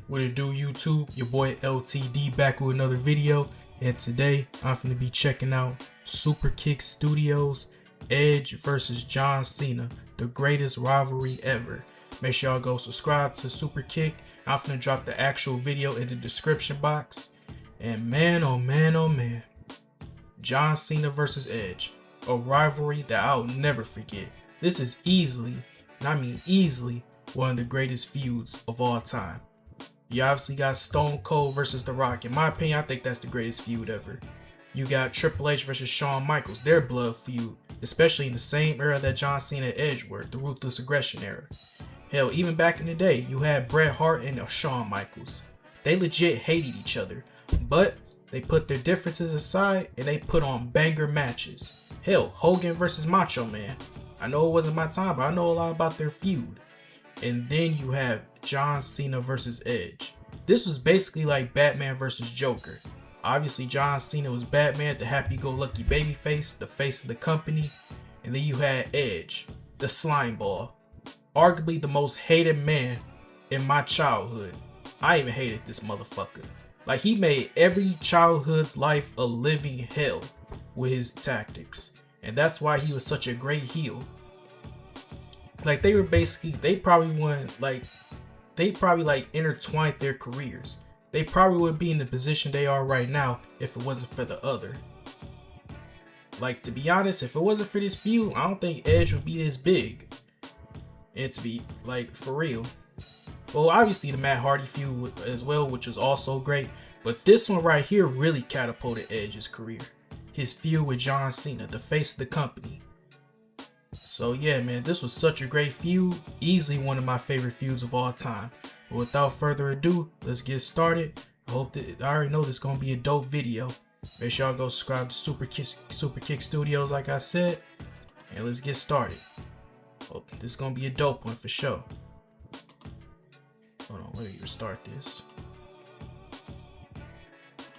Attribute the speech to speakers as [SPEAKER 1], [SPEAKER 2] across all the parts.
[SPEAKER 1] What it do, YouTube? Your boy LTD back with another video, and today I'm gonna be checking out Super Kick Studios Edge versus John Cena, the greatest rivalry ever. Make sure y'all go subscribe to Super Kick. I'm gonna drop the actual video in the description box. And man, oh man, oh man, John Cena versus Edge, a rivalry that I'll never forget. This is easily, and I mean easily, one of the greatest feuds of all time. You obviously got Stone Cold versus The Rock. In my opinion, I think that's the greatest feud ever. You got Triple H versus Shawn Michaels, their blood feud, especially in the same era that John Cena and Edge were, the Ruthless Aggression era. Hell, even back in the day, you had Bret Hart and Shawn Michaels. They legit hated each other, but they put their differences aside and they put on banger matches. Hell, Hogan versus Macho Man. I know it wasn't my time, but I know a lot about their feud. And then you have John Cena versus Edge. This was basically like Batman versus Joker. Obviously, John Cena was Batman, the happy-go-lucky babyface, the face of the company. And then you had Edge, the slime ball. Arguably the most hated man in my childhood. I even hated this motherfucker. Like, he made every childhood's life a living hell with his tactics. And that's why he was such a great heel. Like, they probably intertwined their careers. They probably would be in the position they are right now if it wasn't for the other. Like, to be honest, if it wasn't for this feud, I don't think Edge would be this big. And to be, like, for real. Well, obviously the Matt Hardy feud as well, which was also great. But this one right here really catapulted Edge's career. His feud with John Cena, the face of the company. So yeah, man, this was such a great feud. Easily one of my favorite feuds of all time. But without further ado, let's get started. I already know this is gonna be a dope video. Make sure y'all go subscribe to Super Kick Studios, like I said. And let's get started. Hope this is gonna be a dope one for sure. Hold on, let me restart this.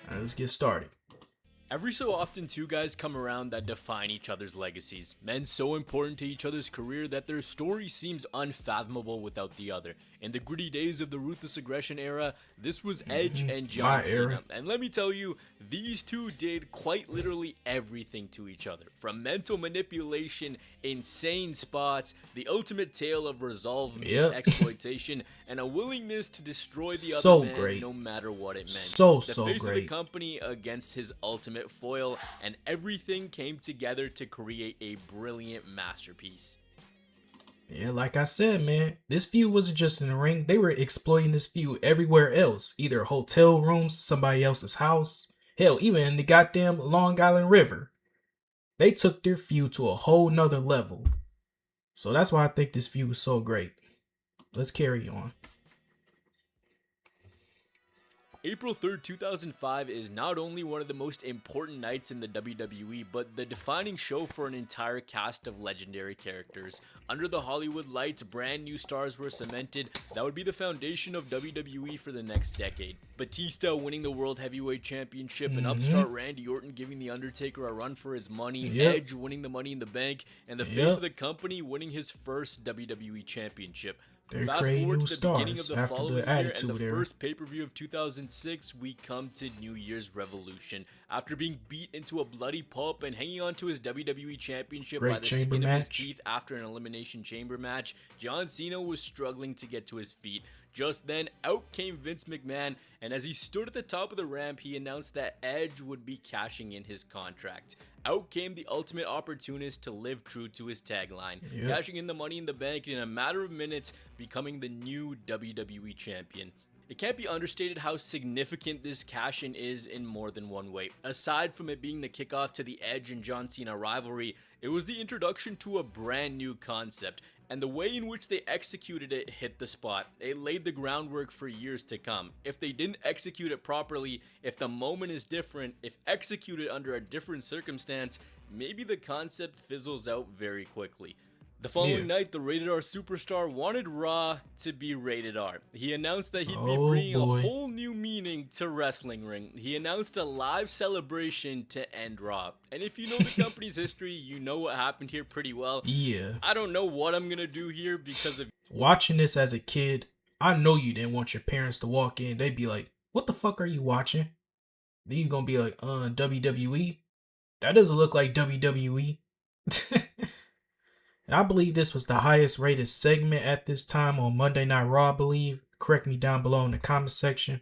[SPEAKER 1] Alright, let's get started.
[SPEAKER 2] Every so often, two guys come around that define each other's legacies. Men so important to each other's career that their story seems unfathomable without the other. In the gritty days of the Ruthless Aggression era, this was Edge and John Cena. And let me tell you, these two did quite literally everything to each other. From mental manipulation, insane spots, the ultimate tale of resolve meets exploitation, and a willingness to destroy the other man no matter what it meant.
[SPEAKER 1] So
[SPEAKER 2] the face
[SPEAKER 1] great.
[SPEAKER 2] of the company against his ultimate foil, and everything came together to create a brilliant masterpiece.
[SPEAKER 1] Yeah, like I said, man, this feud wasn't just in the ring. They were exploiting this feud everywhere else. Either hotel rooms, somebody else's house. Hell, even in the goddamn Long Island River. They took their feud to a whole nother level. So that's why I think this feud was so great. Let's carry on.
[SPEAKER 2] April 3rd, 2005 is not only one of the most important nights in the WWE, but the defining show for an entire cast of legendary characters. Under the Hollywood lights, brand new stars were cemented that would be the foundation of WWE for the next decade. Batista winning the World Heavyweight Championship, and upstart Randy Orton giving The Undertaker a run for his money, Edge winning the Money in the Bank, and the face of the company winning his first WWE Championship. Fast forward to the beginning of the following year and the first pay-per-view of 2006, we come to New Year's Revolution. After being beat into a bloody pulp and hanging on to his WWE Championship by the skin of his teeth after an Elimination Chamber match, John Cena was struggling to get to his feet. Just then, out came Vince McMahon, and as he stood at the top of the ramp, he announced that Edge would be cashing in his contract. Out came the ultimate opportunist to live true to his tagline, cashing in the Money in the Bank in a matter of minutes, becoming the new WWE Champion. It can't be understated how significant this cash-in is in more than one way. Aside from it being the kickoff to the Edge and John Cena rivalry, it was the introduction to a brand new concept, and the way in which they executed it hit the spot. It laid the groundwork for years to come. If they didn't execute it properly, if the moment is different, if executed under a different circumstance, maybe the concept fizzles out very quickly. The following night, the Rated R superstar wanted Raw to be Rated R. He announced that he'd be bringing a whole new meaning to Wrestling Ring. He announced a live celebration to end Raw. And if you know the company's history, you know what happened here pretty well.
[SPEAKER 1] Yeah.
[SPEAKER 2] I don't know what I'm gonna do here because of...
[SPEAKER 1] Watching this as a kid, I know you didn't want your parents to walk in. They'd be like, "What the fuck are you watching?" Then you gonna be like, WWE? That doesn't look like WWE." I believe this was the highest rated segment at this time on Monday Night Raw, I believe. Correct me down below in the comment section.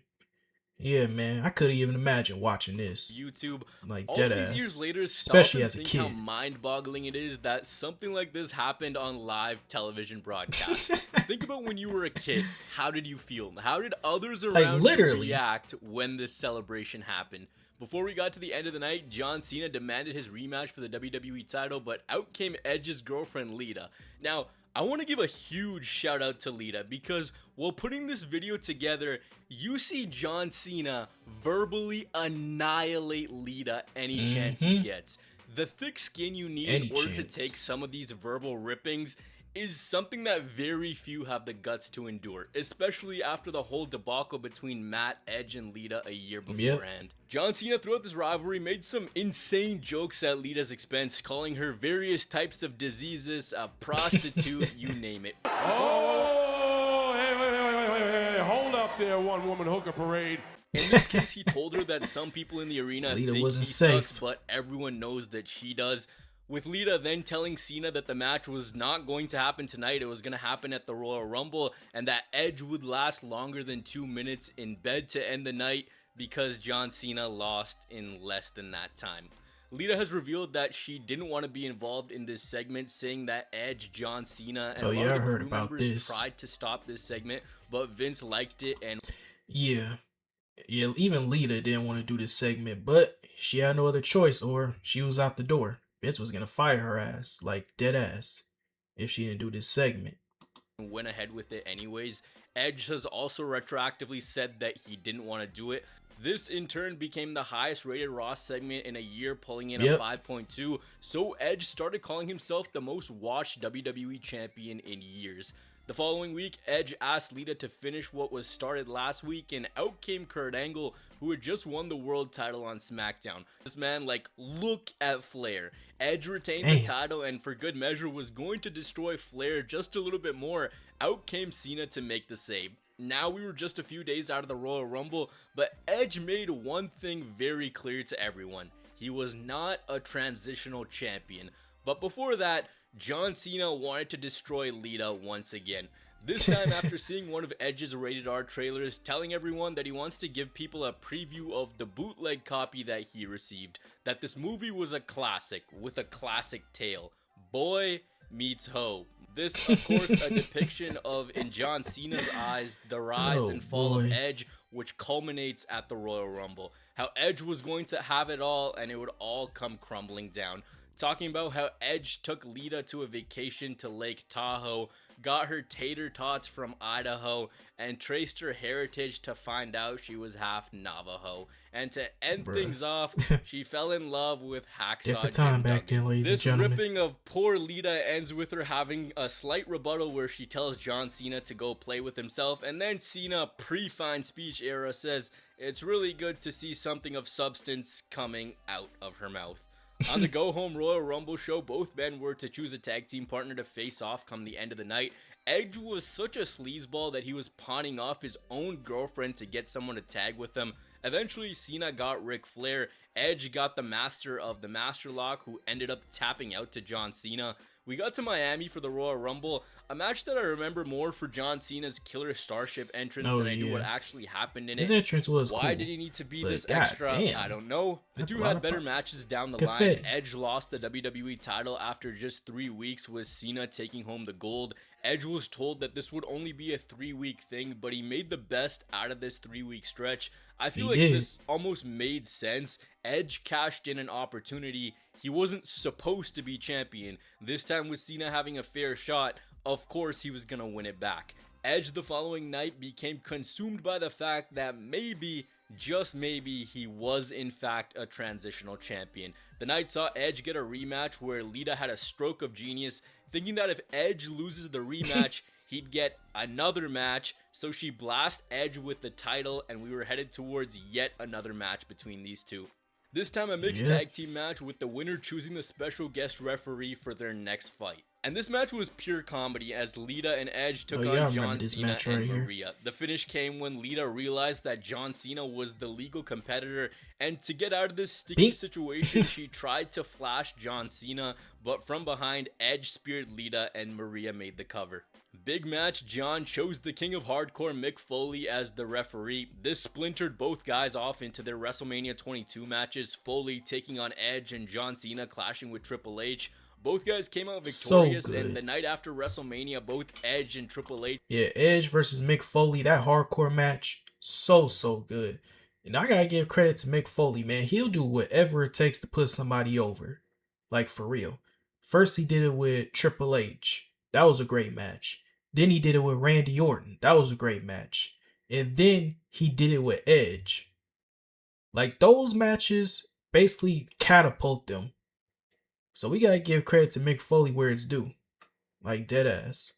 [SPEAKER 1] Yeah, man, I couldn't even imagine watching this.
[SPEAKER 2] YouTube.
[SPEAKER 1] Like,
[SPEAKER 2] All
[SPEAKER 1] dead
[SPEAKER 2] these years
[SPEAKER 1] ass.
[SPEAKER 2] later, stop
[SPEAKER 1] Especially
[SPEAKER 2] and
[SPEAKER 1] as a
[SPEAKER 2] think how
[SPEAKER 1] kid.
[SPEAKER 2] mind-boggling it is that something like this happened on live television broadcast. Think about when you were a kid. How did you feel? How did others
[SPEAKER 1] Like,
[SPEAKER 2] around you
[SPEAKER 1] literally.
[SPEAKER 2] react when this celebration happened? Before we got to the end of the night, John Cena demanded his rematch for the WWE title, but out came Edge's girlfriend Lita. Now, I want to give a huge shout out to Lita because while putting this video together, you see John Cena verbally annihilate Lita any chance he gets. The thick skin you need in order to take some of these verbal rippings is something that very few have the guts to endure, especially after the whole debacle between Matt, Edge, and Lita a year beforehand. John Cena throughout this rivalry made some insane jokes at Lita's expense, calling her various types of diseases, a prostitute, you name it.
[SPEAKER 3] Oh, hey, hold up there, one woman hooker parade.
[SPEAKER 2] In this case, he told her that some people in the arena
[SPEAKER 1] Lita
[SPEAKER 2] think
[SPEAKER 1] wasn't
[SPEAKER 2] he
[SPEAKER 1] safe.
[SPEAKER 2] sucks, but everyone knows that she does. With Lita then telling Cena that the match was not going to happen tonight, it was going to happen at the Royal Rumble, and that Edge would last longer than 2 minutes in bed to end the night because John Cena lost in less than that time. Lita has revealed that she didn't want to be involved in this segment, saying that Edge, John Cena, and a lot of the crew members tried to stop this segment, but Vince liked it and...
[SPEAKER 1] Yeah, even Lita didn't want to do this segment, but she had no other choice or she was out the door. Vince was gonna fire her ass, like dead ass, if she didn't do this segment.
[SPEAKER 2] Went ahead with it anyways. Edge has also retroactively said that he didn't want to do it. This in turn became the highest rated Raw segment in a year, pulling in a 5.2. So Edge started calling himself the most watched WWE champion in years. The following week, Edge asked Lita to finish what was started last week, and out came Kurt Angle, who had just won the world title on SmackDown. This man, like, look at Flair. Edge retained the title, and for good measure was going to destroy Flair just a little bit more. Out came Cena to make the save. Now we were just a few days out of the Royal Rumble, but Edge made one thing very clear to everyone. He was not a transitional champion. But before that, John Cena wanted to destroy Lita once again. This time after seeing one of Edge's rated R trailers, telling everyone that he wants to give people a preview of the bootleg copy that he received. That this movie was a classic, with a classic tale. Boy meets hoe. This, of course, a depiction of, in John Cena's eyes, the rise and fall of Edge, which culminates at the Royal Rumble. How Edge was going to have it all, and it would all come crumbling down. Talking about how Edge took Lita to a vacation to Lake Tahoe, got her tater tots from Idaho, and traced her heritage to find out she was half Navajo. And to end things off, she fell in love with Hacksaw
[SPEAKER 1] Different time back then, ladies and gentlemen.
[SPEAKER 2] This ripping of poor Lita ends with her having a slight rebuttal where she tells John Cena to go play with himself, and then Cena, pre-fine speech era, says, "It's really good to see something of substance coming out of her mouth." On the Go Home Royal Rumble show, both men were to choose a tag team partner to face off come the end of the night. Edge was such a sleazeball that he was pawning off his own girlfriend to get someone to tag with him. Eventually, Cena got Ric Flair. Edge got the master of the Master Lock, who ended up tapping out to John Cena. We got to Miami for the Royal Rumble, a match that I remember more for John Cena's Killer Starship entrance than I knew what actually happened in it.
[SPEAKER 1] His entrance was cool.
[SPEAKER 2] Why did he need to be this extra? I don't know. The two had better matches down the line. Edge lost the WWE title after just 3 weeks, with Cena taking home the gold. Edge was told that this would only be a 3-week thing, but he made the best out of this 3-week stretch. I feel like this almost made sense. Edge cashed in an opportunity. He wasn't supposed to be champion. This time with Cena having a fair shot, of course he was gonna win it back. Edge the following night became consumed by the fact that maybe, just maybe, he was in fact a transitional champion. The night saw Edge get a rematch where Lita had a stroke of genius, thinking that if Edge loses the rematch, he'd get another match, so she blasts Edge with the title, and we were headed towards yet another match between these two. This time a mixed tag team match, with the winner choosing the special guest referee for their next fight. And this match was pure comedy as Lita and Edge took
[SPEAKER 1] Oh, yeah, I
[SPEAKER 2] on
[SPEAKER 1] remember
[SPEAKER 2] John
[SPEAKER 1] this
[SPEAKER 2] Cena
[SPEAKER 1] match
[SPEAKER 2] and
[SPEAKER 1] right here.
[SPEAKER 2] Maria. The finish came when Lita realized that John Cena was the legal competitor, and to get out of this sticky
[SPEAKER 1] Bink.
[SPEAKER 2] situation, she tried to flash John Cena, but from behind, Edge speared Lita and Maria made the cover. Big match, John chose the King of Hardcore Mick Foley as the referee. This splintered both guys off into their WrestleMania 22 matches, Foley taking on Edge and John Cena clashing with Triple H. Both guys came out victorious,
[SPEAKER 1] So
[SPEAKER 2] and
[SPEAKER 1] good.
[SPEAKER 2] the night after WrestleMania, both Edge and Triple H
[SPEAKER 1] Yeah, Edge versus Mick Foley, that hardcore match, so good. And I gotta give credit to Mick Foley, man. He'll do whatever it takes to put somebody over. Like, for real. First, he did it with Triple H. That was a great match. Then he did it with Randy Orton. That was a great match. And then he did it with Edge. Like, those matches basically catapult them. So we gotta give credit to Mick Foley where it's due. Like, dead ass.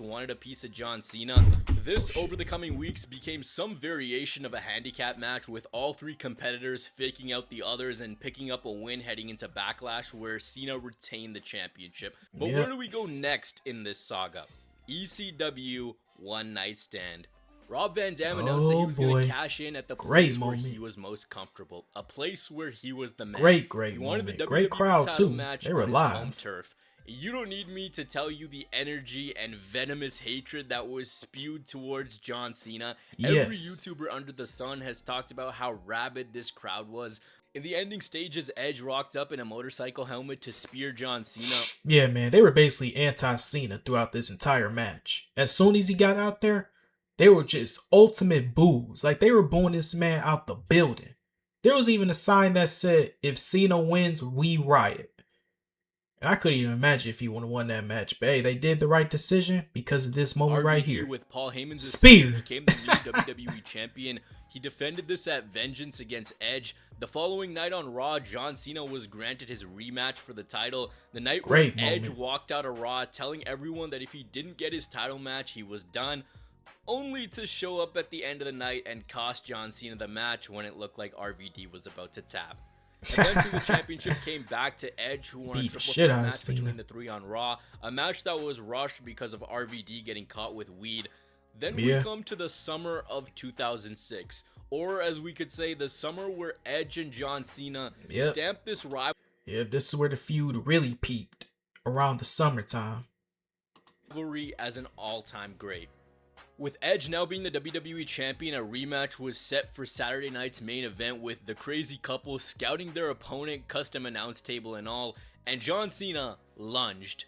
[SPEAKER 2] wanted a piece of John Cena. This,
[SPEAKER 1] Oh,
[SPEAKER 2] over the coming weeks, became some variation of a handicap match with all three competitors faking out the others and picking up a win heading into Backlash, where Cena retained the championship. But
[SPEAKER 1] Yep.
[SPEAKER 2] where do we go next in this saga? ECW One Night Stand. Rob Van Dam announced that he
[SPEAKER 1] Oh,
[SPEAKER 2] was going
[SPEAKER 1] boy.
[SPEAKER 2] to cash in at the
[SPEAKER 1] Great
[SPEAKER 2] place where
[SPEAKER 1] moment.
[SPEAKER 2] he was most comfortable, a place where he was the man.
[SPEAKER 1] Great
[SPEAKER 2] He wanted
[SPEAKER 1] moment.
[SPEAKER 2] the
[SPEAKER 1] Great
[SPEAKER 2] WWE
[SPEAKER 1] crowd,
[SPEAKER 2] title
[SPEAKER 1] too.
[SPEAKER 2] match
[SPEAKER 1] They were
[SPEAKER 2] on his home
[SPEAKER 1] live.
[SPEAKER 2] turf. You don't need me to tell you the energy and venomous hatred that was spewed towards John Cena. Every
[SPEAKER 1] Yes.
[SPEAKER 2] YouTuber under the sun has talked about how rabid this crowd was. In the ending stages, Edge rocked up in a motorcycle helmet to spear John Cena.
[SPEAKER 1] Yeah, man, they were basically anti-Cena throughout this entire match. As soon as he got out there, they were just ultimate boos. Like, they were booing this man out the building. There was even a sign that said, if Cena wins, we riot. And I couldn't even imagine if he would have won that match. But hey, they did the right decision because of this moment right
[SPEAKER 2] RVD
[SPEAKER 1] here.
[SPEAKER 2] with Paul Heyman's
[SPEAKER 1] Spear.
[SPEAKER 2] assist became the new WWE champion. He defended this at Vengeance against Edge. The following night on Raw, John Cena was granted his rematch for the title. The night
[SPEAKER 1] Great
[SPEAKER 2] where Edge
[SPEAKER 1] moment.
[SPEAKER 2] walked out of Raw, telling everyone that if he didn't get his title match, he was done. Only to show up at the end of the night and cost John Cena the match when it looked like RVD was about to tap. Eventually, the championship came back to Edge, who won a
[SPEAKER 1] Beat the
[SPEAKER 2] triple
[SPEAKER 1] shit
[SPEAKER 2] threat
[SPEAKER 1] out of
[SPEAKER 2] match
[SPEAKER 1] Cena.
[SPEAKER 2] between the three on Raw, a match that was rushed because of RVD getting caught with weed. Then we
[SPEAKER 1] Yeah.
[SPEAKER 2] come to the summer of 2006, or as we could say, the summer where Edge and John Cena
[SPEAKER 1] Yep.
[SPEAKER 2] stamped this
[SPEAKER 1] Yeah, this is where the feud really peaked. Around the summertime.
[SPEAKER 2] rivalry as an all-time great. With Edge now being the WWE Champion, a rematch was set for Saturday night's main event, with the crazy couple scouting their opponent, custom announce table and all, and John Cena lunged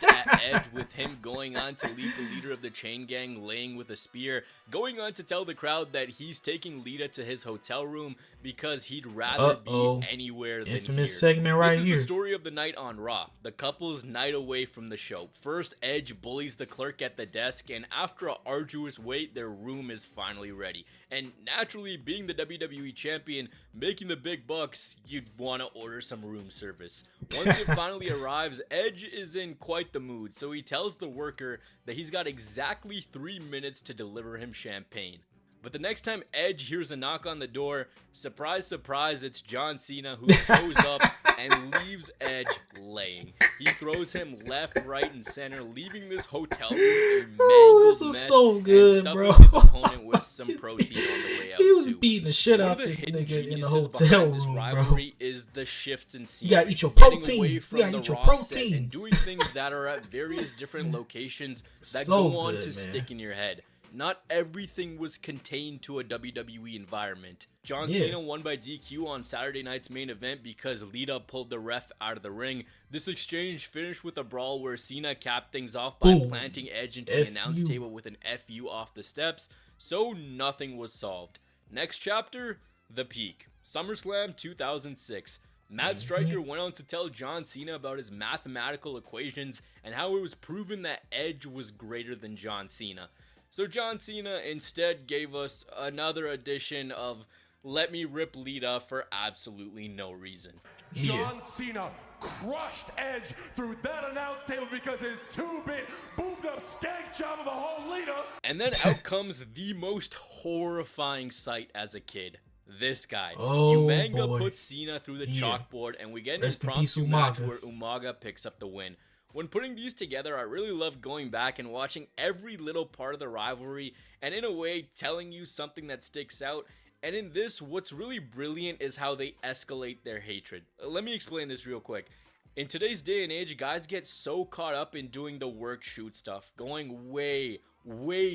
[SPEAKER 2] at Edge, with him going on to lead the leader of the chain gang laying with a spear, going on to tell the crowd that he's taking Lita to his hotel room because he'd rather
[SPEAKER 1] Uh-oh.
[SPEAKER 2] be anywhere than
[SPEAKER 1] Infamous
[SPEAKER 2] here.
[SPEAKER 1] segment right
[SPEAKER 2] This is
[SPEAKER 1] here.
[SPEAKER 2] the story of the night on Raw, the couple's night away from the show. First, Edge bullies the clerk at the desk, and after an arduous wait, their room is finally ready. And naturally, being the WWE Champion, making the big bucks, you'd want to order some room service. Once it finally arrives, Edge is in quite the mood, so he tells the worker that he's got exactly 3 minutes to deliver him champagne. But the next time Edge hears a knock on the door, surprise, surprise, it's John Cena, who shows up and leaves Edge laying. He throws him left, right, and center, leaving this hotel room a mangled
[SPEAKER 1] Oh, this was
[SPEAKER 2] mess,
[SPEAKER 1] so good,
[SPEAKER 2] and
[SPEAKER 1] bro.
[SPEAKER 2] stuffing his opponent with some protein on the way out.
[SPEAKER 1] He was
[SPEAKER 2] too.
[SPEAKER 1] beating the shit
[SPEAKER 2] One
[SPEAKER 1] out
[SPEAKER 2] of the
[SPEAKER 1] this
[SPEAKER 2] hidden
[SPEAKER 1] nigga in the
[SPEAKER 2] geniuses
[SPEAKER 1] hotel
[SPEAKER 2] behind this
[SPEAKER 1] room, bro.
[SPEAKER 2] rivalry is the shifts in scenery.
[SPEAKER 1] gotta eat your
[SPEAKER 2] Getting away
[SPEAKER 1] proteins.
[SPEAKER 2] from
[SPEAKER 1] You gotta
[SPEAKER 2] the
[SPEAKER 1] eat your
[SPEAKER 2] Raw set and
[SPEAKER 1] proteins.
[SPEAKER 2] doing things that are at various different locations that
[SPEAKER 1] So
[SPEAKER 2] go on
[SPEAKER 1] good,
[SPEAKER 2] to
[SPEAKER 1] man.
[SPEAKER 2] stick in your head. Not everything was contained to a WWE environment. John
[SPEAKER 1] Yeah.
[SPEAKER 2] Cena won by DQ on Saturday night's main event because Lita pulled the ref out of the ring. This exchange finished with a brawl where Cena capped things off by
[SPEAKER 1] Boom.
[SPEAKER 2] planting Edge into the
[SPEAKER 1] F
[SPEAKER 2] announce
[SPEAKER 1] you.
[SPEAKER 2] table with an FU off the steps, so nothing was solved. Next chapter, The Peak. SummerSlam 2006. Matt Striker went on to tell John Cena about his mathematical equations and how it was proven that Edge was greater than John Cena. So John Cena instead gave us another edition of Let Me Rip Lita for absolutely no reason.
[SPEAKER 1] Yeah.
[SPEAKER 3] John Cena crushed Edge through that announce table because his 2-bit boomed up skank job of a whole leader.
[SPEAKER 2] And then out comes the most horrifying sight as a kid. This guy.
[SPEAKER 1] Oh,
[SPEAKER 2] Umaga
[SPEAKER 1] boy.
[SPEAKER 2] puts Cena through the
[SPEAKER 1] Yeah.
[SPEAKER 2] chalkboard, and we get an
[SPEAKER 1] Rest in peace,
[SPEAKER 2] impromptu match
[SPEAKER 1] Umaga.
[SPEAKER 2] where Umaga picks up the win. When putting these together, I really love going back and watching every little part of the rivalry, and in a way, telling you something that sticks out. And in this, what's really brilliant is how they escalate their hatred. Let me explain this real quick. In today's day and age, guys get so caught up in doing the work shoot stuff, going way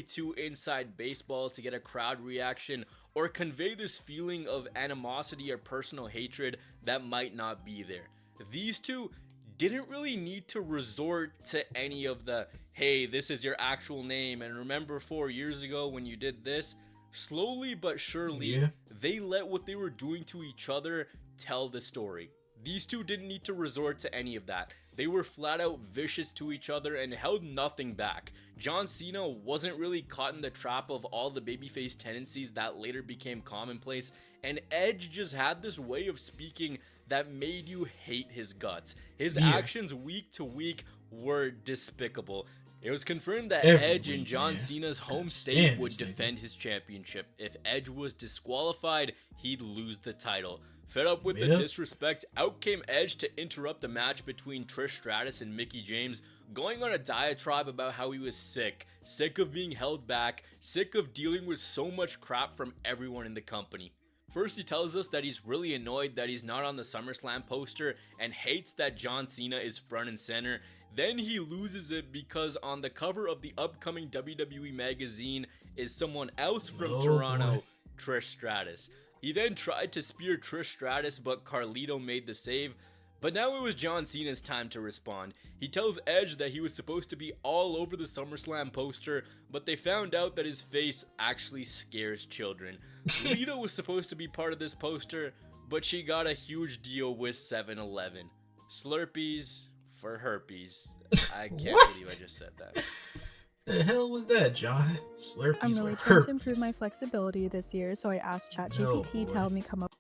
[SPEAKER 2] too inside baseball to get a crowd reaction or convey this feeling of animosity or personal hatred that might not be there. These two didn't really need to resort to any of the, hey, this is your actual name, and remember 4 years ago when you did this. Slowly but surely, they let what they were doing to each other tell the story. These two didn't need to resort to any of that. They were flat out vicious to each other and held nothing back. John Cena wasn't really caught in the trap of all the babyface tendencies that later became commonplace, and Edge just had this way of speaking that made you hate his guts. His actions week to week were despicable. It was confirmed that Edge in John Cena's home state would defend his championship. If Edge was disqualified, he'd lose the title. Fed up with the disrespect, out came Edge to interrupt the match between Trish Stratus and Mickie James, going on a diatribe about how he was sick of being held back, sick of dealing with so much crap from everyone in the company. First, he tells us that he's really annoyed that he's not on the SummerSlam poster and hates that John Cena is front and center. Then he loses it because on the cover of the upcoming WWE magazine is someone else from Toronto, Trish Stratus. He then tried to spear Trish Stratus, but Carlito made the save. But now it was John Cena's time to respond. He tells Edge that he was supposed to be all over the SummerSlam poster, but they found out that his face actually scares children. Lita was supposed to be part of this poster, but she got a huge deal with 7-Eleven. Slurpees for herpes. I can't believe I just said that.
[SPEAKER 1] The hell was that, John? Slurpees
[SPEAKER 4] I'm really trying to improve my flexibility this year, so I asked ChatGPT to help me come up.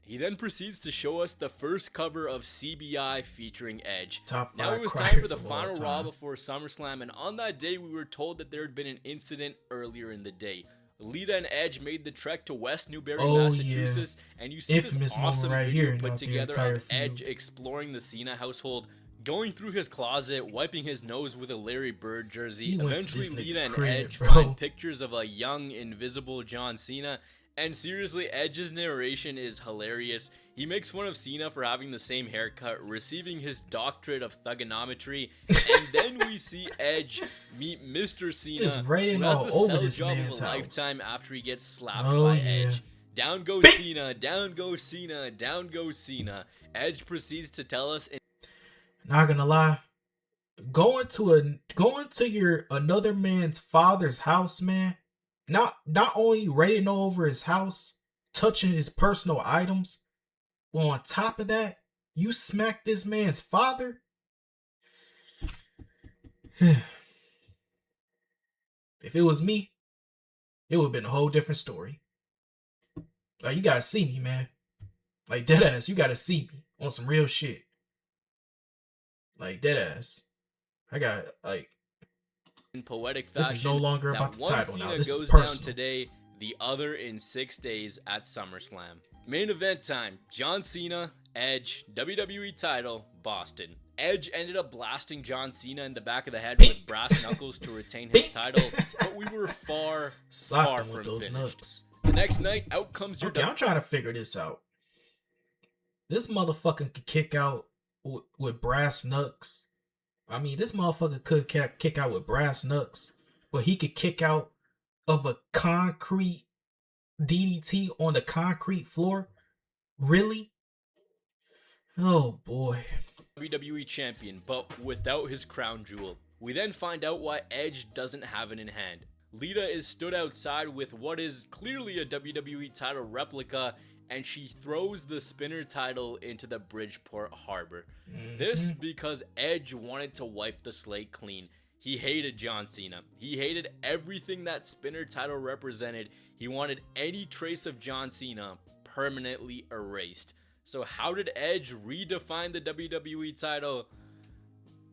[SPEAKER 2] He then proceeds to show us the first cover of CBI featuring Edge.
[SPEAKER 1] Top 5
[SPEAKER 2] now it was time
[SPEAKER 1] criers
[SPEAKER 2] for the
[SPEAKER 1] of all
[SPEAKER 2] final
[SPEAKER 1] time.
[SPEAKER 2] Raw before SummerSlam, and on that day we were told that there had been an incident earlier in the day. Lita and Edge made the trek to West Newbury, Massachusetts, and you see
[SPEAKER 1] Infamous
[SPEAKER 2] this awesome
[SPEAKER 1] right
[SPEAKER 2] video
[SPEAKER 1] here,
[SPEAKER 2] put
[SPEAKER 1] not the
[SPEAKER 2] together
[SPEAKER 1] entire
[SPEAKER 2] of Edge exploring the Cena household, going through his closet, wiping his nose with a Larry Bird jersey. Eventually, Lita and Edge find pictures of a young, invisible John Cena. And seriously, Edge's narration is hilarious. He makes fun of Cena for having the same haircut, receiving his doctorate of thugonometry, and then we see Edge meet Mr. Cena, who has the sell job of a lifetime after he gets slapped by Edge. Down goes Cena, down goes Cena, down goes Cena. Edge proceeds to tell us
[SPEAKER 1] not gonna lie, going to your another man's father's house, man. Not only raiding over his house, touching his personal items, but on top of that, you smacked this man's father. If it was me, it would have been a whole different story. Like, you gotta see me, man. Like, deadass, you gotta see me on some real shit. Like, deadass. I got, like,
[SPEAKER 2] in poetic fashion,
[SPEAKER 1] this is no longer about the title
[SPEAKER 2] Cena
[SPEAKER 1] now. This
[SPEAKER 2] goes
[SPEAKER 1] is personal.
[SPEAKER 2] down today, the other in 6 days at SummerSlam. Main event time: John Cena, Edge, WWE title, Boston. Edge ended up blasting John Cena in the back of the head with brass knuckles to retain his title, but we were far from finished. The next night, out comes your...
[SPEAKER 1] Okay, I'm trying to figure this out. This motherfucker could kick out with brass knucks. I mean, this motherfucker could kick out with brass knucks, but he could kick out of a concrete DDT on the concrete floor? Really? Oh boy.
[SPEAKER 2] WWE champion, but without his crown jewel. We then find out why Edge doesn't have it in hand. Lita is stood outside with what is clearly a WWE title replica, and she throws the spinner title into the Bridgeport Harbor. This because Edge wanted to wipe the slate clean. He hated John Cena. He hated everything that spinner title represented. He wanted any trace of John Cena permanently erased. So how did Edge redefine the WWE title?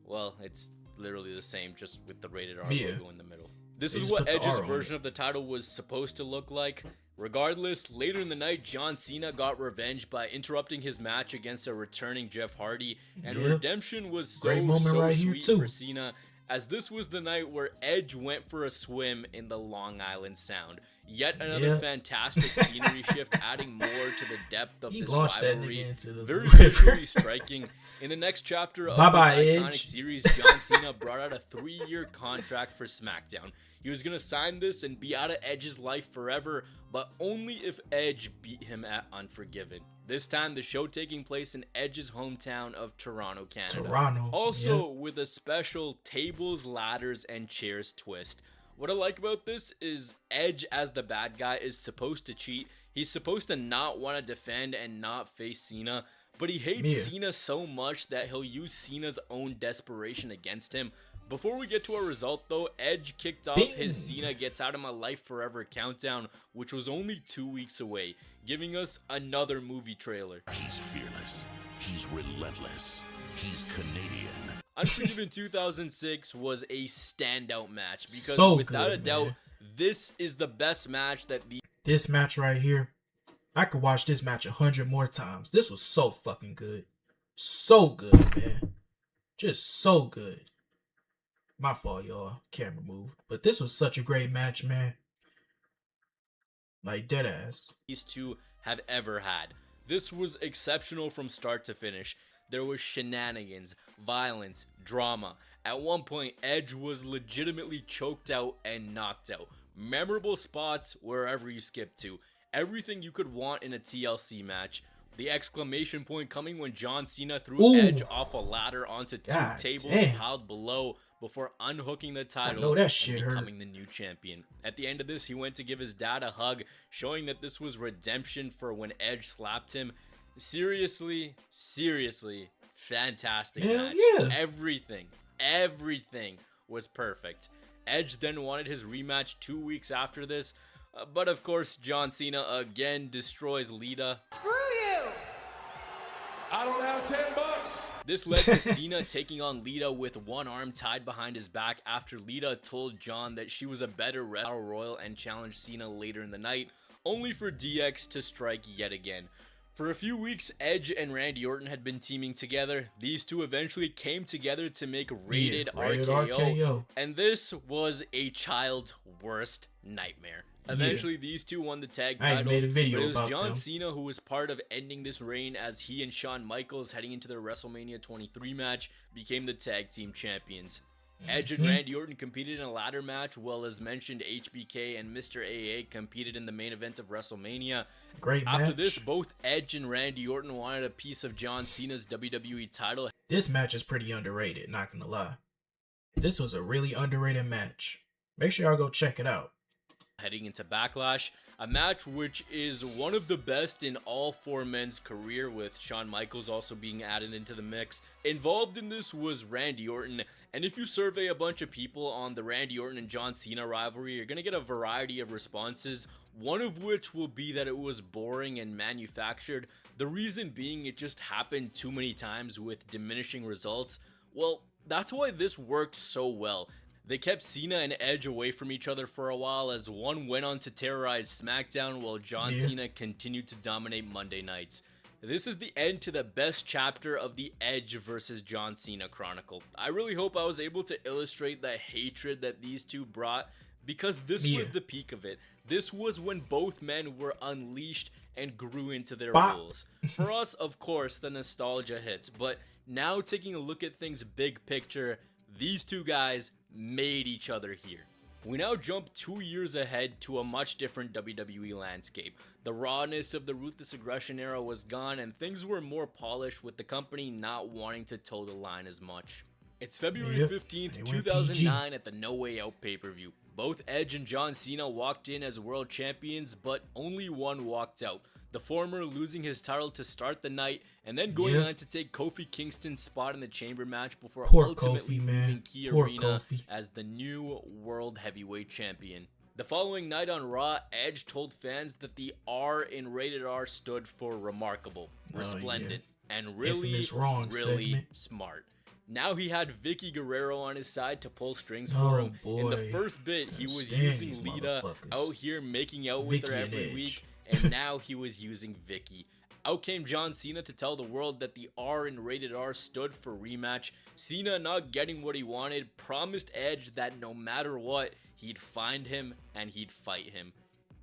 [SPEAKER 2] Well, it's literally the same, just with the rated R logo in the middle. This is what Edge's version of the title was supposed to look like. Regardless, later in the night, John Cena got revenge by interrupting his match against a returning Jeff Hardy, and
[SPEAKER 1] Yep.
[SPEAKER 2] redemption was
[SPEAKER 1] Great
[SPEAKER 2] so
[SPEAKER 1] moment right here,
[SPEAKER 2] sweet
[SPEAKER 1] too.
[SPEAKER 2] for Cena, as this was the night where Edge went for a swim in the Long Island Sound. Yet another
[SPEAKER 1] Yep.
[SPEAKER 2] fantastic scenery shift, adding more to the depth of
[SPEAKER 1] He
[SPEAKER 2] this
[SPEAKER 1] launched that
[SPEAKER 2] rivalry.
[SPEAKER 1] nigga into the
[SPEAKER 2] Very
[SPEAKER 1] river.
[SPEAKER 2] visually striking. In the next chapter of
[SPEAKER 1] Bye-bye,
[SPEAKER 2] this iconic
[SPEAKER 1] Edge.
[SPEAKER 2] series, John Cena brought out a 3-year contract for SmackDown. He was going to sign this and be out of Edge's life forever, but only if Edge beat him at Unforgiven. This time, the show taking place in Edge's hometown of Toronto, Canada.
[SPEAKER 1] Toronto.
[SPEAKER 2] Also,
[SPEAKER 1] Yep.
[SPEAKER 2] with a special tables, ladders, and chairs twist. What I like about this is Edge, as the bad guy, is supposed to cheat. He's supposed to not want to defend and not face Cena, but he hates
[SPEAKER 1] Yeah.
[SPEAKER 2] Cena so much that he'll use Cena's own desperation against him. Before we get to our result though, Edge kicked off his
[SPEAKER 1] Bing.
[SPEAKER 2] Cena Gets Out of My Life Forever countdown, which was only 2 weeks away, giving us another movie trailer.
[SPEAKER 5] He's fearless. He's relentless. He's Canadian.
[SPEAKER 2] Unforgiven 2006 was a standout match because
[SPEAKER 1] So
[SPEAKER 2] without a
[SPEAKER 1] good,
[SPEAKER 2] doubt,
[SPEAKER 1] man.
[SPEAKER 2] this is the best match that the
[SPEAKER 1] This match right here, I could watch this match 100 more times. This was so fucking good. So good, man. Just so good. My fault, y'all. Camera moved. But this was such a great match, man. Like, dead ass.
[SPEAKER 2] these two have ever had. This was exceptional from start to finish. There was shenanigans, violence, drama. At one point, Edge was legitimately choked out and knocked out. Memorable spots wherever you skip to. Everything you could want in a TLC match. The exclamation point coming when John Cena threw
[SPEAKER 1] Ooh.
[SPEAKER 2] Edge off a ladder onto two
[SPEAKER 1] God
[SPEAKER 2] tables
[SPEAKER 1] damn.
[SPEAKER 2] piled below before unhooking the title
[SPEAKER 1] know that
[SPEAKER 2] and
[SPEAKER 1] shit hurt.
[SPEAKER 2] becoming the new champion. At the end of this, he went to give his dad a hug, showing that this was redemption for when Edge slapped him. Seriously, fantastic
[SPEAKER 1] Hell
[SPEAKER 2] match.
[SPEAKER 1] yeah.
[SPEAKER 2] Everything was perfect. Edge then wanted his rematch 2 weeks after this, but of course, John Cena again destroys Lita.
[SPEAKER 3] I don't have $10.
[SPEAKER 2] This led to Cena taking on Lita with one arm tied behind his back after Lita told John that she was a better Battle Royal and challenged Cena later in the night, only for DX to strike yet again. For a few weeks, Edge and Randy Orton had been teaming together. These two eventually came together to make Rated
[SPEAKER 1] Rated
[SPEAKER 2] RKO,
[SPEAKER 1] RKO.
[SPEAKER 2] and this was a child's worst nightmare. Eventually, these two won the tag
[SPEAKER 1] I ain't
[SPEAKER 2] titles,
[SPEAKER 1] made a video
[SPEAKER 2] but it was
[SPEAKER 1] about
[SPEAKER 2] John
[SPEAKER 1] them.
[SPEAKER 2] Cena who was part of ending this reign, as he and Shawn Michaels, heading into their WrestleMania 23 match, became the tag team champions. Edge and Randy Orton competed in a ladder match, while as mentioned HBK and Mr. AA competed in the main event of WrestleMania.
[SPEAKER 1] Great match.
[SPEAKER 2] After this, both Edge and Randy Orton wanted a piece of John Cena's WWE title.
[SPEAKER 1] This match is pretty underrated, not gonna lie. This was a really underrated match. Make sure y'all go check it out.
[SPEAKER 2] Heading into Backlash, a match which is one of the best in all four men's career, with Shawn Michaels also being added into the mix. Involved in this was Randy Orton, and if you survey a bunch of people on the Randy Orton and John Cena rivalry, you're going to get a variety of responses, one of which will be that it was boring and manufactured. The reason being it just happened too many times with diminishing results. Well, that's why this worked so well. They kept Cena and Edge away from each other for a while, as one went on to terrorize SmackDown while John Cena continued to dominate Monday nights. This is the end to the best chapter of the Edge versus John Cena chronicle. I really hope I was able to illustrate the hatred that these two brought, because this was the peak of it. This was when both men were unleashed and grew into their roles. For us, of course, the nostalgia hits, but now taking a look at things big picture, these two guys made each other here. We now jump 2 years ahead to a much different WWE landscape. The rawness of the Ruthless Aggression era was gone, and things were more polished, with the company not wanting to toe the line as much. It's February 15th, 2009 at the No Way Out pay-per-view. Both Edge and John Cena walked in as world champions, but only one walked out. The former losing his title to start the night, and then going on to take Kofi Kingston's spot in the chamber match before ultimately leaving Key Arena as the new World Heavyweight Champion. The following night on Raw, Edge told fans that the R in Rated R stood for remarkable, resplendent, and really
[SPEAKER 1] Infamous wrong
[SPEAKER 2] really
[SPEAKER 1] segment.
[SPEAKER 2] smart. Now he had Vicky Guerrero on his side to pull strings for
[SPEAKER 1] Oh
[SPEAKER 2] him. In the
[SPEAKER 1] boy.
[SPEAKER 2] first bit, he
[SPEAKER 1] Can't
[SPEAKER 2] was
[SPEAKER 1] stand
[SPEAKER 2] using
[SPEAKER 1] these
[SPEAKER 2] Lita
[SPEAKER 1] motherfuckers.
[SPEAKER 2] out here making out with
[SPEAKER 1] Vicky
[SPEAKER 2] her
[SPEAKER 1] and
[SPEAKER 2] every
[SPEAKER 1] Edge.
[SPEAKER 2] week, and now he was using Vicky. Out came John Cena to tell the world that the R in Rated R stood for rematch. Cena, not getting what he wanted, promised Edge that no matter what, he'd find him and he'd fight him.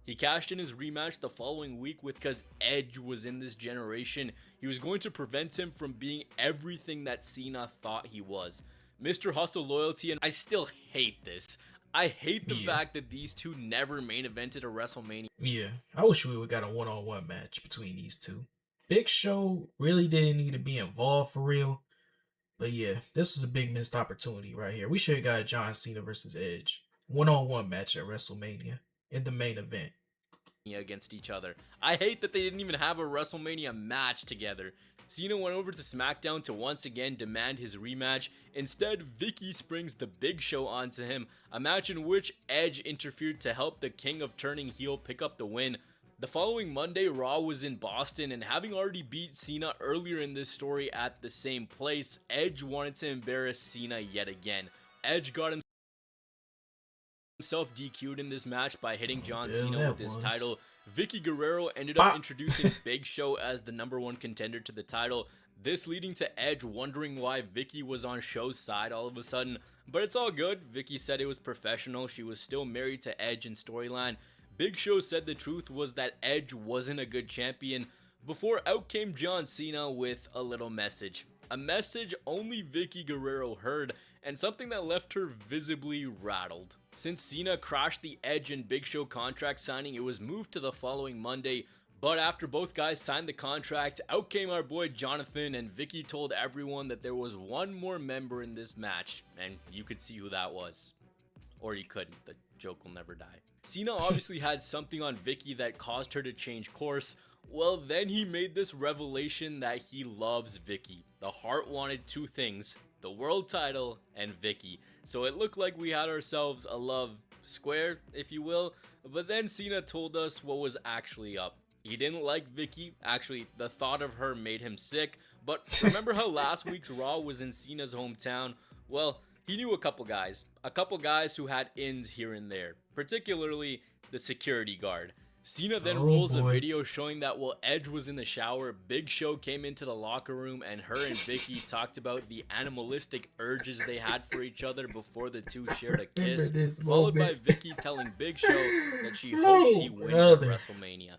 [SPEAKER 2] He cashed in his rematch the following week because Edge was in this generation. He was going to prevent him from being everything that Cena thought he was. Mr. Hustle Loyalty, and I still hate this. I hate the fact that these two never main evented a WrestleMania.
[SPEAKER 1] Yeah, I wish we would got a one-on-one match between these two. Big Show really didn't need to be involved for real. But yeah, this was a big missed opportunity right here. We should have got John Cena versus Edge. One-on-one match at WrestleMania in the main event.
[SPEAKER 2] Against each other. I hate that they didn't even have a WrestleMania match together. Cena went over to SmackDown to once again demand his rematch. Instead, Vicky springs the Big Show onto him, a match in which Edge interfered to help the King of Turning Heel pick up the win. The following Monday, Raw was in Boston, and having already beat Cena earlier in this story at the same place, Edge wanted to embarrass Cena yet again. Edge got himself DQ'd in this match by hitting John Cena with his title. Vicky Guerrero ended up introducing Big Show as the #1 contender to the title, this leading to Edge wondering why Vicky was on Show's side all of a sudden, but it's all good. Vicky said it was professional. She was still married to Edge in storyline. Big Show said the truth was that Edge wasn't a good champion, before out came John Cena with a little message. A message only Vicky Guerrero heard, and something that left her visibly rattled. Since Cena crashed the Edge and Big Show contract signing, it was moved to the following Monday, but after both guys signed the contract, out came our boy Jonathan, and Vicky told everyone that there was one more member in this match, and you could see who that was. Or you couldn't, the joke will never die. Cena obviously had something on Vicky that caused her to change course. Well, then he made this revelation that he loves Vicky. The Heart wanted two things, the world title and Vicky. So it looked like we had ourselves a love square, if you will. But then Cena told us what was actually up. He didn't like Vicky. Actually, the thought of her made him sick. But remember how last week's Raw was in Cena's hometown? Well, he knew a couple guys who had ins here and there, particularly the security guard. Cena then rolls a video showing that while Edge was in the shower, Big Show came into the locker room and her and Vicky talked about the animalistic urges they had for each other before the two shared a kiss, followed by Vicky telling Big Show that she hopes he wins at WrestleMania.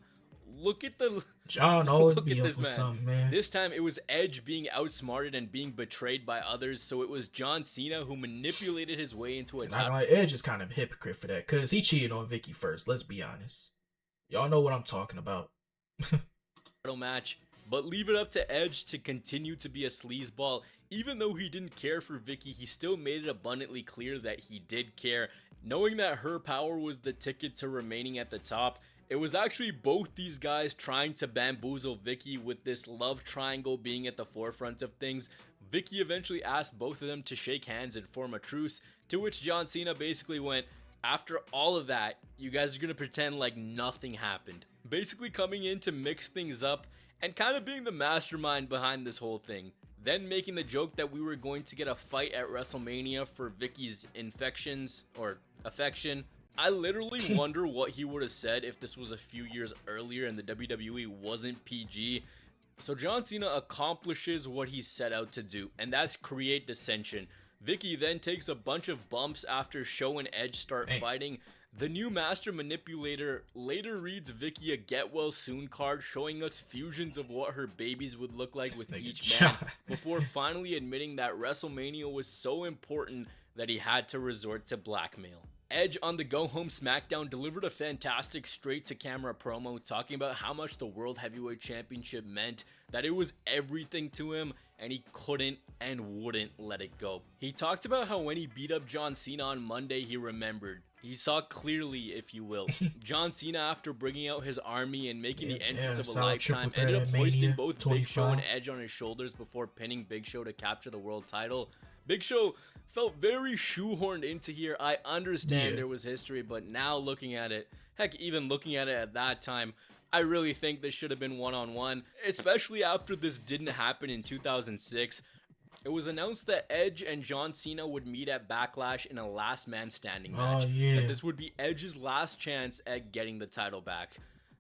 [SPEAKER 2] Look at the
[SPEAKER 1] John always be up with something, man.
[SPEAKER 2] This time it was Edge being outsmarted and being betrayed by others, so it was John Cena who manipulated his way into a title.
[SPEAKER 1] Edge is kind of a hypocrite for that, because he cheated on Vicky first, let's be honest. Y'all know what I'm talking about.
[SPEAKER 2] Match, but leave it up to Edge to continue to be a sleazeball. Even though he didn't care for Vicky, he still made it abundantly clear that he did care, knowing that her power was the ticket to remaining at the top. It was actually both these guys trying to bamboozle Vicky, with this love triangle being at the forefront of things. Vicky eventually asked both of them to shake hands and form a truce, to which John Cena basically went, after all of that, you guys are gonna pretend like nothing happened. Basically coming in to mix things up and kind of being the mastermind behind this whole thing. Then making the joke that we were going to get a fight at WrestleMania for Vicky's infections or affection. I literally wonder what he would have said if this was a few years earlier and the WWE wasn't PG. So John Cena accomplishes what he set out to do, and that's create dissension. Vicky then takes a bunch of bumps after Show and Edge start fighting. The new master manipulator later reads Vicky a get well soon card, showing us fusions of what her babies would look like with each man, before finally admitting that WrestleMania was so important that he had to resort to blackmail. Edge on the Go Home SmackDown delivered a fantastic straight-to-camera promo talking about how much the World Heavyweight Championship meant, that it was everything to him, and he couldn't and wouldn't let it go. He talked about how when he beat up John Cena on Monday, he remembered. He saw clearly, if you will. John Cena, after bringing out his army and making the entrance of a lifetime, ended up hoisting both 25. Big Show and Edge on his shoulders before pinning Big Show to capture the world title. Big Show felt very shoehorned into here. I understand there was history, but now looking at it, heck, even looking at it at that time, I really think this should have been one-on-one, especially after this didn't happen in 2006. It was announced that Edge and John Cena would meet at Backlash in a last man standing match.
[SPEAKER 1] Oh, yeah.
[SPEAKER 2] That this would be Edge's last chance at getting the title back.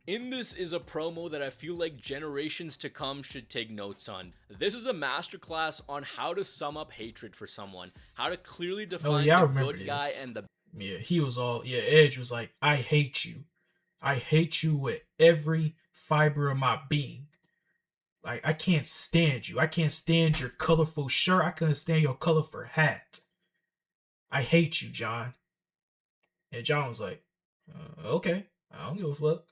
[SPEAKER 2] In this is a promo that I feel like generations to come should take notes on. This is a masterclass on how to sum up hatred for someone, how to clearly define
[SPEAKER 1] I
[SPEAKER 2] the
[SPEAKER 1] remember
[SPEAKER 2] good guy
[SPEAKER 1] this.
[SPEAKER 2] and the
[SPEAKER 1] Yeah, he was all, Edge was like, I hate you. I hate you with every fiber of my being. Like, I can't stand you. I can't stand your colorful shirt. I couldn't stand your colorful hat. I hate you, John. And John was like, okay, I don't give a fuck.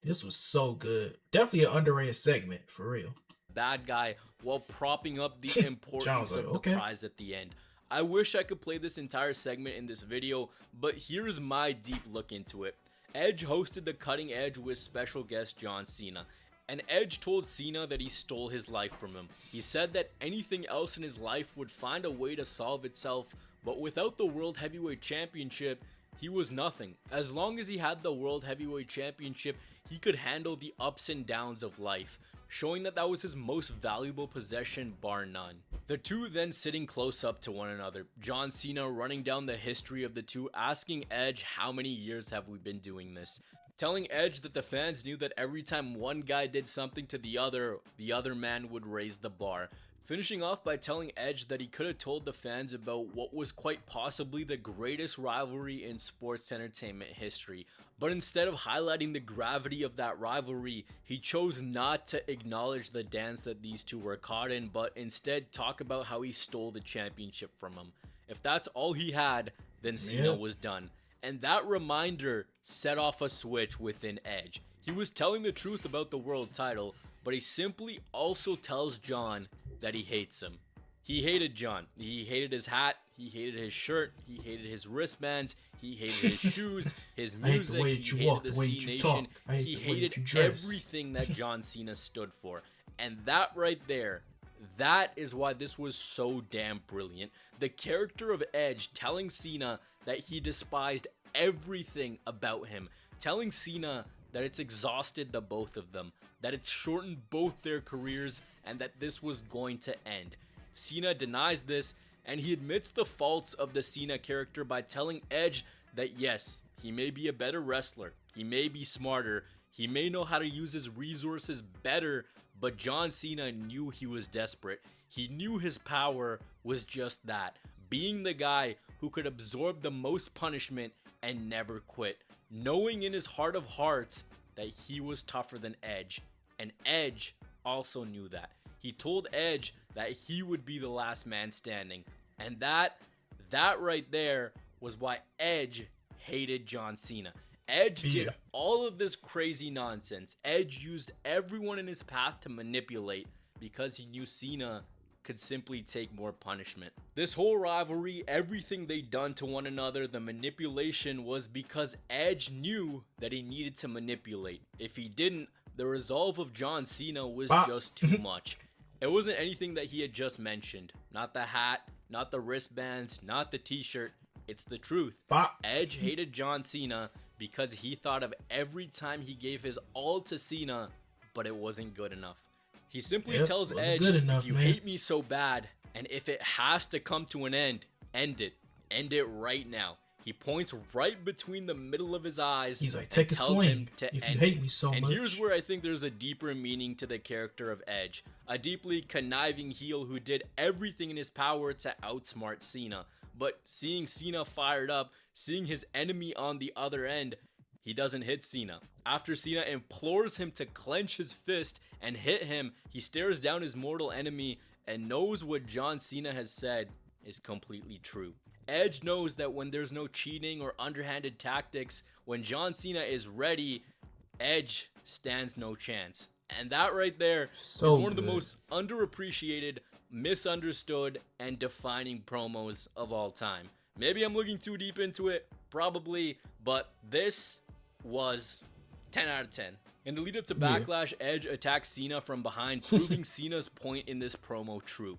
[SPEAKER 1] This was so good. Definitely an underrated segment, for real.
[SPEAKER 2] bad guy while propping up the importance
[SPEAKER 1] like,
[SPEAKER 2] of the prize at the end. I wish I could play this entire segment in this video, but here's my deep look into it. Edge hosted the Cutting Edge with special guest John Cena, and Edge told Cena that he stole his life from him. He said that anything else in his life would find a way to solve itself, but without the World Heavyweight Championship, he was nothing. As long as he had the World Heavyweight Championship, he could handle the ups and downs of life, showing that that was his most valuable possession bar none. The two then sitting close up to one another, John Cena running down the history of the two, asking Edge how many years have we been doing this, telling Edge that the fans knew that every time one guy did something to the other man would raise the bar. Finishing off by telling Edge that he could have told the fans about what was quite possibly the greatest rivalry in sports entertainment history. But instead of highlighting the gravity of that rivalry, he chose not to acknowledge the dance that these two were caught in, but instead talk about how he stole the championship from him. If that's all he had, then Cena was done. And that reminder set off a switch within Edge. He was telling the truth about the world title, but he simply also tells John that he hates him. He hated John. He hated his hat. He hated his shirt. He hated his wristbands. He hated his shoes, his music. He hated the C Nation. He hated everything that John Cena stood for. And that right there, that is why this was so damn brilliant. The character of Edge telling Cena that he despised everything about him, telling Cena that it's exhausted the both of them, that it's shortened both their careers, and that this was going to end. Cena denies this, and he admits the faults of the Cena character by telling Edge that yes, he may be a better wrestler, he may be smarter, he may know how to use his resources better, but John Cena knew he was desperate. He knew his power was just that, being the guy who could absorb the most punishment and never quit, knowing in his heart of hearts that he was tougher than Edge, and Edge also knew that. He told Edge that he would be the last man standing, and that right there was why Edge hated John Cena. Edge did all of this crazy nonsense. Edge used everyone in his path to manipulate because he knew Cena could simply take more punishment. This whole rivalry, everything they done to one another, the manipulation was because Edge knew that he needed to manipulate. If he didn't, the resolve of John Cena was just too much. It wasn't anything that he had just mentioned. Not the hat, not the wristbands, not the t-shirt. It's the truth. Edge hated John Cena because he thought of every time he gave his all to Cena, but it wasn't good enough. He simply tells Edge, if you hate me so bad, and if it has to come to an end, end it. End it right now. He points right between the middle of his eyes.
[SPEAKER 1] He's like, take a swing if you hate me so much.
[SPEAKER 2] And here's where I think there's a deeper meaning to the character of Edge. A deeply conniving heel who did everything in his power to outsmart Cena. But seeing Cena fired up, seeing his enemy on the other end, he doesn't hit Cena. After Cena implores him to clench his fist and hit him, he stares down his mortal enemy and knows what John Cena has said is completely true. Edge knows that when there's no cheating or underhanded tactics, when John Cena is ready, Edge stands no chance. And that right there is one of the most underappreciated, misunderstood, and defining promos of all time. Maybe I'm looking too deep into it, probably, but this was 10 out of 10. In the lead up to Backlash, Edge attacked Cena from behind, proving Cena's point in this promo true.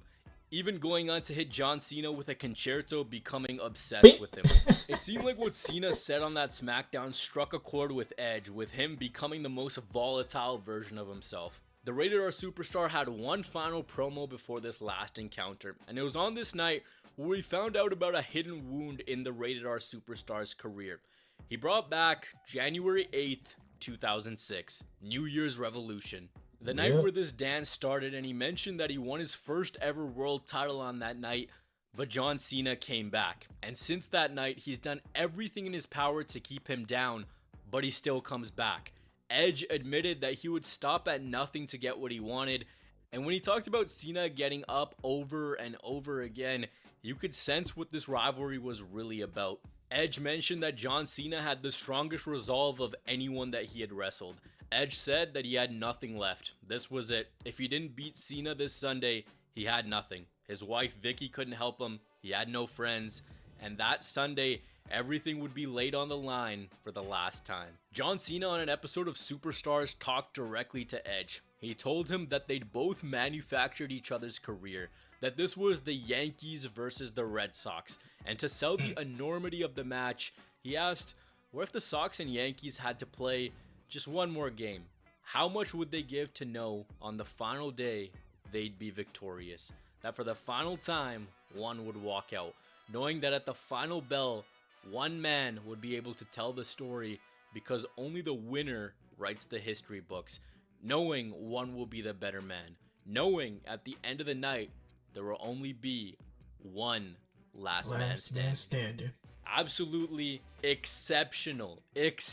[SPEAKER 2] Even going on to hit John Cena with a concerto, becoming obsessed with him. It seemed like what Cena said on that SmackDown struck a chord with Edge, with him becoming the most volatile version of himself. The Rated R Superstar had one final promo before this last encounter, and it was on this night where we found out about a hidden wound in the Rated R Superstar's career. He brought back January 8th, 2006, New Year's Revolution. The night where this dance started, and he mentioned that he won his first ever world title on that night, but John Cena came back. And since that night, he's done everything in his power to keep him down, but he still comes back. Edge admitted that he would stop at nothing to get what he wanted, and when he talked about Cena getting up over and over again, you could sense what this rivalry was really about. Edge mentioned that John Cena had the strongest resolve of anyone that he had wrestled. Edge said that he had nothing left. This was it. If he didn't beat Cena this Sunday, he had nothing. His wife Vicky couldn't help him. He had no friends. And that Sunday, everything would be laid on the line for the last time. John Cena on an episode of Superstars talked directly to Edge. He told him that they'd both manufactured each other's career, that this was the Yankees versus the Red Sox, and to sell the enormity of the match, he asked, what if the Sox and Yankees had to play just one more game? How much would they give to know on the final day they'd be victorious? That for the final time, one would walk out, knowing that at the final bell, one man would be able to tell the story because only the winner writes the history books, knowing one will be the better man, knowing at the end of the night, there will only be one last man standing. Absolutely exceptional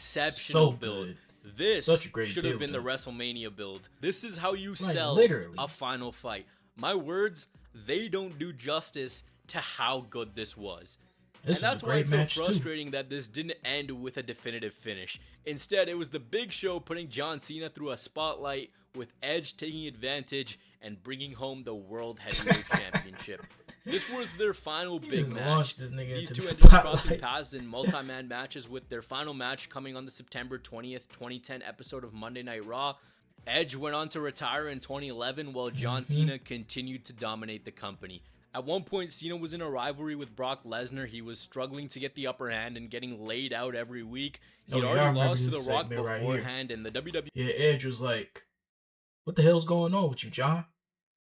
[SPEAKER 1] So
[SPEAKER 2] build.
[SPEAKER 1] good.
[SPEAKER 2] This
[SPEAKER 1] Such a great
[SPEAKER 2] should have
[SPEAKER 1] build,
[SPEAKER 2] been the
[SPEAKER 1] man.
[SPEAKER 2] WrestleMania build. This is how you
[SPEAKER 1] Like,
[SPEAKER 2] sell
[SPEAKER 1] literally.
[SPEAKER 2] a final fight. My words, they don't do justice to how good this was.
[SPEAKER 1] This
[SPEAKER 2] And
[SPEAKER 1] was
[SPEAKER 2] that's
[SPEAKER 1] a
[SPEAKER 2] why
[SPEAKER 1] great
[SPEAKER 2] it's so
[SPEAKER 1] match too.
[SPEAKER 2] frustrating that this didn't end with a definitive finish. Instead, it was the Big Show putting John Cena through a spotlight, with Edge taking advantage and bringing home the World Heavyweight Championship. This was their final big
[SPEAKER 1] just
[SPEAKER 2] match.
[SPEAKER 1] launched this nigga
[SPEAKER 2] These
[SPEAKER 1] into
[SPEAKER 2] two
[SPEAKER 1] the
[SPEAKER 2] ended up crossing
[SPEAKER 1] spotlight.
[SPEAKER 2] paths in multi-man matches, with their final match coming on the September 20th, 2010 episode of Monday Night Raw. Edge went on to retire in 2011 while John Cena continued to dominate the company. At one point, Cena was in a rivalry with Brock Lesnar. He was struggling to get the upper hand and getting laid out every week. He'd
[SPEAKER 1] Oh, yeah, I
[SPEAKER 2] already
[SPEAKER 1] remember
[SPEAKER 2] lost to
[SPEAKER 1] this
[SPEAKER 2] The Rock
[SPEAKER 1] segment right here.
[SPEAKER 2] beforehand, and the WWE
[SPEAKER 1] Yeah, Edge was like, what the hell's going on with you, John?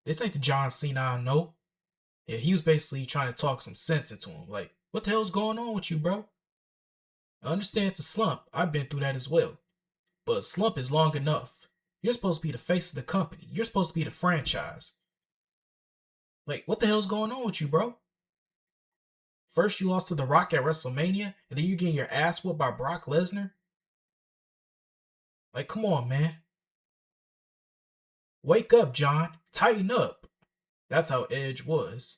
[SPEAKER 1] This ain't the John Cena I know. Yeah, he was basically trying to talk some sense into him. Like, what the hell's going on with you, bro? I understand it's a slump. I've been through that as well. But a slump is long enough. You're supposed to be the face of the company. You're supposed to be the franchise. Like, what the hell's going on with you, bro? First, you lost to The Rock at WrestleMania, and then you're getting your ass whooped by Brock Lesnar? Like, come on, man. Wake up, John. Tighten up. That's how Edge was.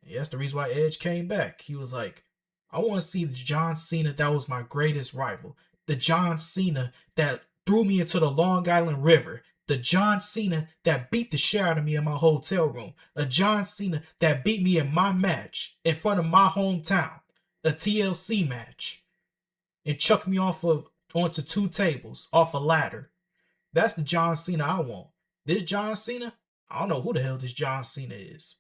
[SPEAKER 1] Yeah, that's the reason why Edge came back. He was like, I want to see the John Cena that was my greatest rival. The John Cena that threw me into the Long Island River. The John Cena that beat the shit out of me in my hotel room. A John Cena that beat me in my match in front of my hometown. A TLC match. And chucked me onto 2 tables off a ladder. That's the John Cena I want. This John Cena, I don't know who the hell this John Cena is.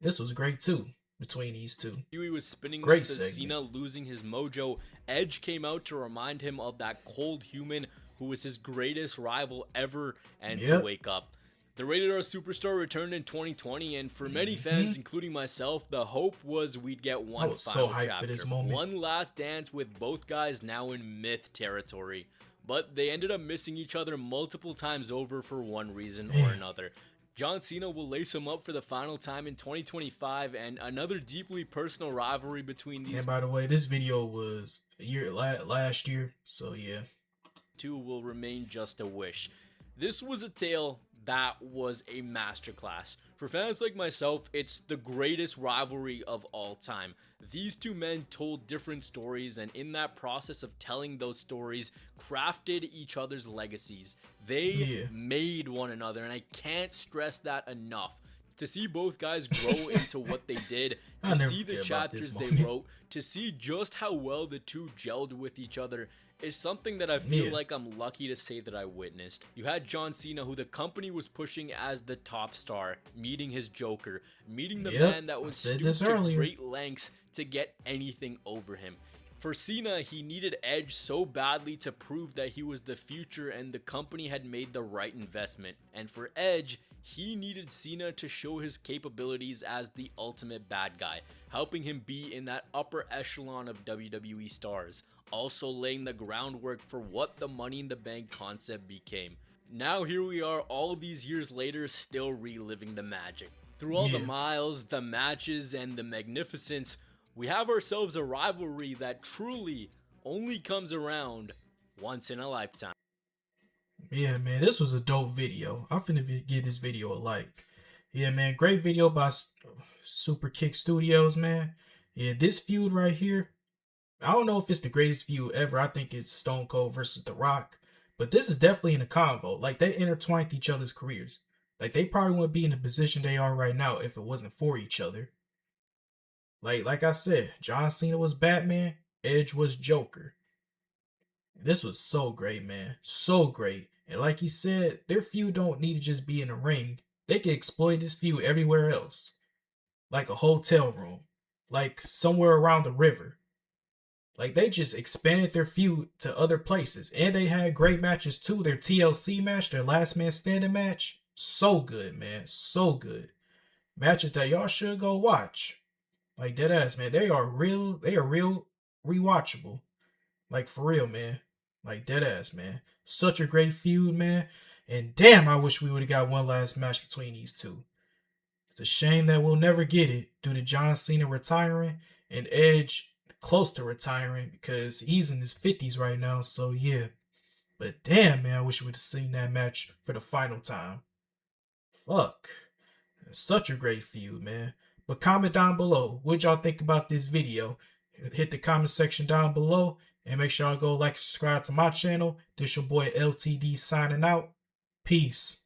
[SPEAKER 1] This was great too, between these two.
[SPEAKER 2] He was spinning
[SPEAKER 1] Great
[SPEAKER 2] this as
[SPEAKER 1] segment.
[SPEAKER 2] Cena losing his mojo. Edge came out to remind him of that cold human who was his greatest rival ever, and to
[SPEAKER 1] Yep.
[SPEAKER 2] wake up. The Rated R Superstar returned in 2020, and for many fans, including myself, the hope was we'd get one
[SPEAKER 1] was so
[SPEAKER 2] final
[SPEAKER 1] hyped
[SPEAKER 2] chapter.
[SPEAKER 1] for this moment.
[SPEAKER 2] One last dance with both guys now in myth territory. But they ended up missing each other multiple times over for one reason or another. John Cena will lace him up for the final time in 2025, and another deeply personal rivalry between these
[SPEAKER 1] And by the way, this video was last year, so yeah.
[SPEAKER 2] two will remain just a wish. This was a tale that was a masterclass. For fans like myself, it's the greatest rivalry of all time. These two men told different stories, and in that process of telling those stories, crafted each other's legacies. They made one another, and I can't stress that enough. To see both guys grow into what they did,
[SPEAKER 1] I'll
[SPEAKER 2] to
[SPEAKER 1] never
[SPEAKER 2] see the
[SPEAKER 1] forget about this
[SPEAKER 2] chapters they
[SPEAKER 1] moment.
[SPEAKER 2] wrote, to see just how well the two gelled with each other, is something that I feel like I'm lucky to say that I witnessed. You had John Cena, who the company was pushing as the top star, meeting his Joker, meeting the man that was
[SPEAKER 1] I said
[SPEAKER 2] stooped
[SPEAKER 1] this
[SPEAKER 2] to
[SPEAKER 1] earlier.
[SPEAKER 2] great lengths to get anything over him. For Cena, he needed Edge so badly to prove that he was the future and the company had made the right investment. And for Edge, he needed Cena to show his capabilities as the ultimate bad guy, helping him be in that upper echelon of WWE stars, also laying the groundwork for what the Money in the Bank concept became. Now here we are all these years later, still reliving the magic. Through all the miles, the matches, and the magnificence, we have ourselves a rivalry that truly only comes around once in a lifetime.
[SPEAKER 1] Yeah, man, this was a dope video. I'm finna give this video a like. Yeah, man, great video by Super Kick Studios, man. Yeah, this feud right here, I don't know if it's the greatest feud ever. I think it's Stone Cold versus The Rock. But this is definitely in a convo. Like, they intertwined each other's careers. Like, they probably wouldn't be in the position they are right now if it wasn't for each other. Like I said, John Cena was Batman, Edge was Joker. This was so great, man. So great. And like he said, their feud don't need to just be in a ring. They can exploit this feud everywhere else. Like a hotel room. Like somewhere around the river. Like they just expanded their feud to other places. And they had great matches too. Their TLC match, their last man standing match. So good, man. So good. Matches that y'all should go watch. Like dead ass, man. They are real rewatchable. Like for real, man. Like dead ass, man. Such a great feud, man. And damn, I wish we would have got one last match between these two. It's a shame that we'll never get it due to John Cena retiring and Edge close to retiring because he's in his 50s right now. So yeah. But damn, man, I wish we would have seen that match for the final time. Fuck. Such a great feud, man. But comment down below what y'all think about this video. Hit the comment section down below. And make sure y'all go like and subscribe to my channel. This your boy LTD signing out. Peace.